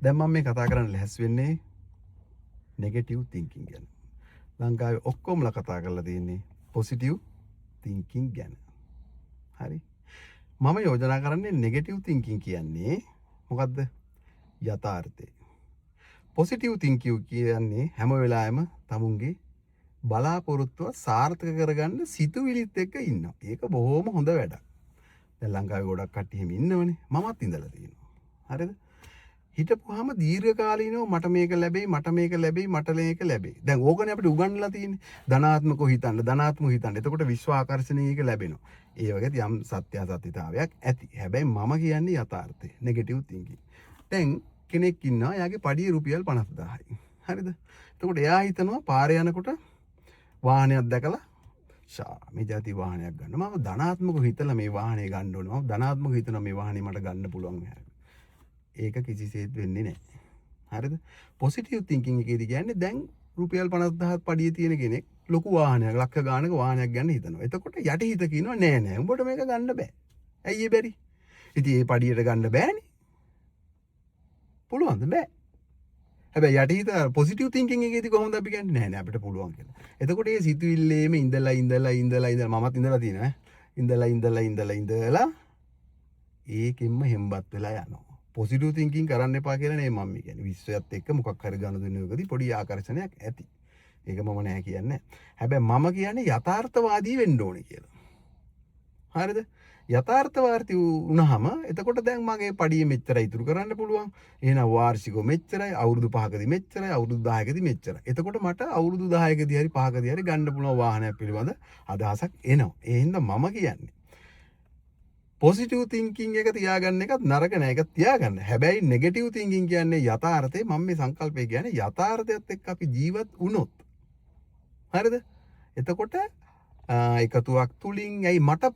දැන් මම මේ කතා කරන්න ලැහැස් වෙන්නේ නෙගටිව් තින්කින් ගැන. ලංකාවේ ඔක්කොමලා කතා කරලා තියෙන්නේ පොසිටිව් තින්කින් ගැන. හරි. මම යෝජනා කරන්නේ නෙගටිව් තින්කින් කියන්නේ මොකද්ද? යථාර්ථය. පොසිටිව් තින්කින් කියන්නේ හැම වෙලාවෙම තමුන්ගේ බලාපොරොත්තුව සාර්ථක කරගන්න සිතුවිලිත් එක්ක ඉන්නවා. ඒක බොහොම හොඳ වැඩක්. දැන් ලංකාවේ ගොඩක් කට්ටිය එහෙම ඉන්නවනේ. මමත් ඉඳලා තියෙනවා. හරිද? හිටපුවාම දීර්ඝකාලීනව මට මේක ලැබෙයි මට මේක ලැබෙයි මට මේක ලැබෙයි. දැන් ඕකනේ අපිට උගන්වලා තියෙන්නේ. ධනාත්මකව හිතන්න. එතකොට විශ්ව ආකර්ෂණය එක ලැබෙනවා. ඒ වගේ යම් සත්‍යතාවයක් ඇති. හැබැයි මම කියන්නේ යථාර්ථය. Negative thinking. දැන් කෙනෙක් ඉන්නවා යාගේ පඩිය රුපියල් 50000යි. හරිද? එතකොට එයා හිතනවා පාරේ යනකොට වාහනයක් දැකලා මේ જાති වාහනයක් ගන්න. මම ධනාත්මකව හිතලා මේ වාහනේ ගන්න ඕනේ. මම ධනාත්මකව හිතනවා මේ වාහනේ මට ගන්න පුළුවන් වෙනවා. ඒක කිසිසේත් වෙන්නේ නැහැ. හරිද? පොසිටිව් තින්කින් එකේදී කියන්නේ දැන් රුපියල් 50000ක් පඩිය තියෙන කෙනෙක් ලොකු වාහනයක් ලක්ෂ ගානක වාහනයක් ගන්න හිතනවා. එතකොට යටි හිත කියනවා නෑ නෑ උඹට මේක ගන්න බෑ. ඇයි ඒ බැරි? ඉතින් මේ පඩියට ගන්න බෑනේ. පුළුවන්ද? බෑ. හැබැයි යටි හිත පොසිටිව් තින්කින් එකේදී කොහොමද අපි කියන්නේ නෑ නෑ අපිට පුළුවන් කියලා. එතකොට මේ සිතුවිල්ලේම ඉඳලා මමත් ඉඳලා තියෙනවා. ඉඳලා ඒකෙන්ම හෙම්බත් වෙලා යනවා. පොසිටිව් තින්කින් කරන්න එපා කියලා නේ මම කියන්නේ. විශ්වයත් එක්ක මොකක් හරි ගනුදෙනුවකදී පොඩි ආකර්ෂණයක් ඇති. ඒක මම නෑ කියන්නේ. හැබැයි මම කියන්නේ යථාර්ථවාදී වෙන්න ඕනේ කියලා. හරිද? යථාර්ථවාදී වුණාම එතකොට දැන් මගේ පඩිය මෙච්චරයි ඉතුරු කරන්න පුළුවන්. එහෙනම් වාර්ෂිකව මෙච්චරයි, අවුරුදු 5කදී මෙච්චරයි, අවුරුදු 10කදී මෙච්චරයි. එතකොට මට අවුරුදු 10කදී හරි 5කදී හරි ගන්න පුළුවන් වාහනයක් පිළිබඳ අදහසක් එනවා. ඒ හින්දා මම කියන්නේ පොසිටිව් තින්කින් එක තියාගන්න එකත් නරක නෑ. ඒක තියාගන්න. හැබැයි නෙගටිව් තින්කින් කියන්නේ යථාර්ථය. මම මේ සංකල්පය කියන්නේ යථාර්ථයත් එක්ක අපි ජීවත් වුණොත්. හරිද? එතකොට එකතුවක් තුලින් ඇයි මට